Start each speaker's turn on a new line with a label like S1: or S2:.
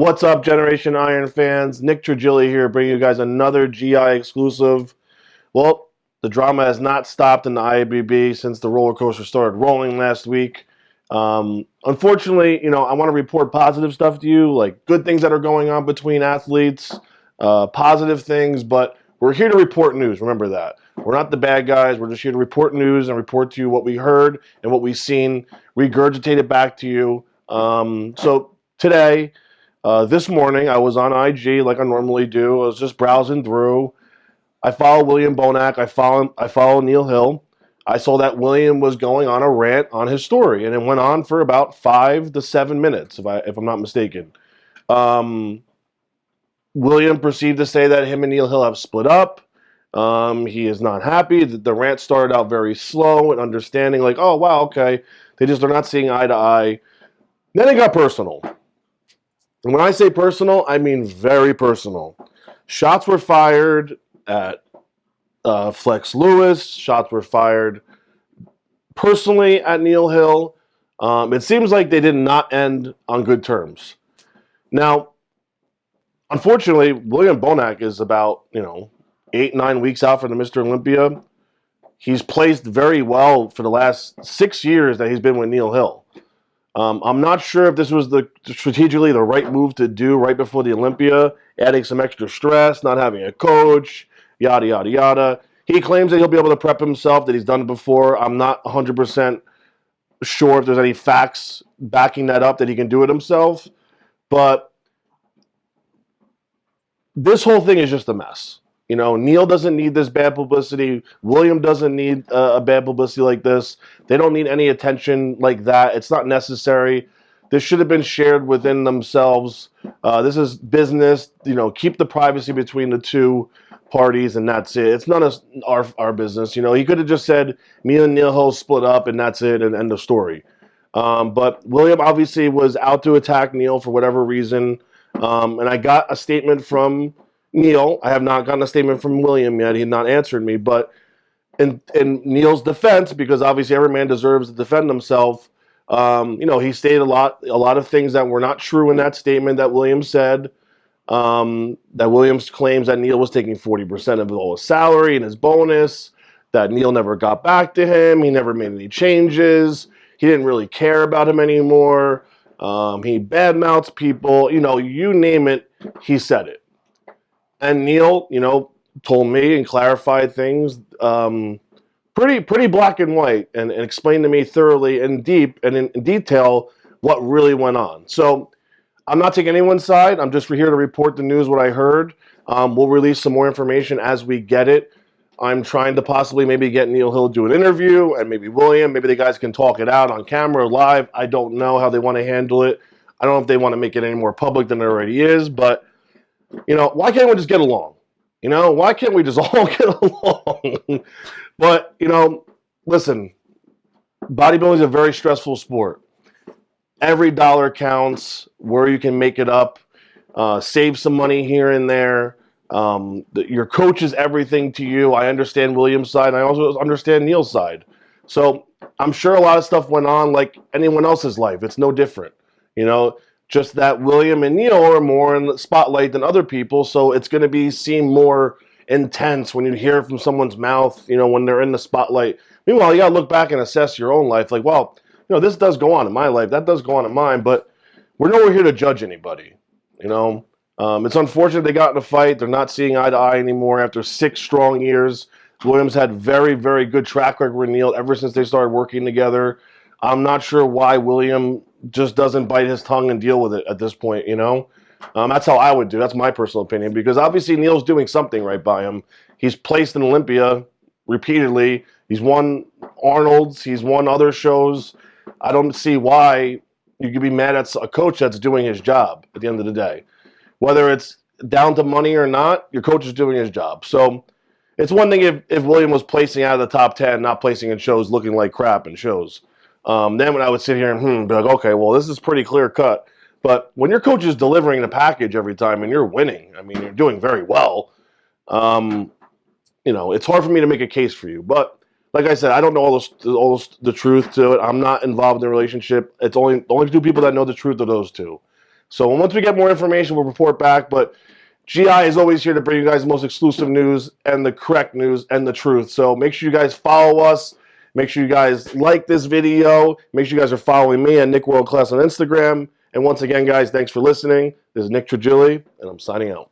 S1: What's up, Generation Iron fans? Nick Trigili here, bringing you guys another GI exclusive. Well, the drama has not stopped in the IABB since the roller coaster started rolling last week. Unfortunately, I want to report positive stuff to you, like good things that are going on between athletes, positive things, but we're here to report news. Remember that. We're not the bad guys. We're just here to report news and report to you what we heard and what we've seen, regurgitate it back to you. So today, this morning, I was on IG like I normally do. I was just browsing through. I follow William Bonac. I follow Neil Hill. I saw that William was going on a rant on his story, and it went on for about 5 to 7 minutes, if I'm not mistaken. William proceeded to say that him and Neil Hill have split up. He is not happy. The rant started out very slow and understanding, like, oh wow, okay, they're not seeing eye to eye. Then it got personal. And when I say personal, I mean very personal. Shots were fired at Flex Lewis. Shots were fired personally at Neil Hill. It seems like they did not end on good terms. Now, unfortunately, William Bonac is about 8-9 weeks out from the Mr. Olympia. He's placed very well for the last 6 years that he's been with Neil Hill. I'm not sure if this was strategically the right move to do right before the Olympia, adding some extra stress, not having a coach, yada, yada, yada. He claims that he'll be able to prep himself, that he's done it before. I'm not 100% sure if there's any facts backing that up, that he can do it himself. But this whole thing is just a mess. Neil doesn't need this bad publicity. William doesn't need a bad publicity like this. They don't need any attention like that. It's not necessary. This should have been shared within themselves. This is business. Keep the privacy between the two parties, and that's it. It's none of our business. He could have just said, me and Neil Hill split up, and that's it, and end of story. But William obviously was out to attack Neil for whatever reason. And I got a statement from Neil. I have not gotten a statement from William yet. He had not answered me. But in Neil's defense, because obviously every man deserves to defend himself, he stated a lot of things that were not true in that statement that William said. That Williams claims that Neil was taking 40% of all his salary and his bonus, that Neil never got back to him. He never made any changes. He didn't really care about him anymore. He badmouths people. You name it, he said it. And Neil, told me and clarified things pretty black and white, and explained to me thoroughly and in detail what really went on. So I'm not taking anyone's side. I'm just here to report the news, what I heard. We'll release some more information as we get it. I'm trying to possibly maybe get Neil Hill to do an interview, and maybe William. Maybe the guys can talk it out on camera or live. I don't know how they want to handle it. I don't know if they want to make it any more public than it already is, but why can't we just get along? Why can't we just all get along? But, listen, bodybuilding is a very stressful sport. Every dollar counts, where you can make it up, save some money here and there. Your coach is everything to you. I understand William's side, and I also understand Neil's side. So I'm sure a lot of stuff went on like anyone else's life. It's no different, just that William and Neil are more in the spotlight than other people, so it's going to seem more intense when you hear it from someone's mouth, when they're in the spotlight. Meanwhile, you got to look back and assess your own life. Like, well, this does go on in my life, that does go on in mine, but we're nowhere here to judge anybody, It's unfortunate they got in a fight. They're not seeing eye to eye anymore after 6 strong years. Williams had very, very good track record with Neil ever since they started working together. I'm not sure why William just doesn't bite his tongue and deal with it at this point, That's how I would do. That's my personal opinion, because obviously Neil's doing something right by him. He's placed in Olympia repeatedly. He's won Arnold's. He's won other shows. I don't see why you could be mad at a coach that's doing his job at the end of the day. Whether it's down to money or not, your coach is doing his job. So it's one thing if William was placing out of the top 10, not placing in shows, looking like crap in shows. Then when I would sit here and be like, okay, well, this is pretty clear cut. But when your coach is delivering the package every time and you're winning, you're doing very well, it's hard for me to make a case for you. But like I said, I don't know all the truth to it. I'm not involved in the relationship. It's only the only 2 people that know the truth are those 2. So once we get more information, we'll report back. But GI is always here to bring you guys the most exclusive news and the correct news and the truth. So make sure you guys follow us. Make sure you guys like this video. Make sure you guys are following me at Nick World Class on Instagram. And once again, guys, thanks for listening. This is Nick Trigili, and I'm signing out.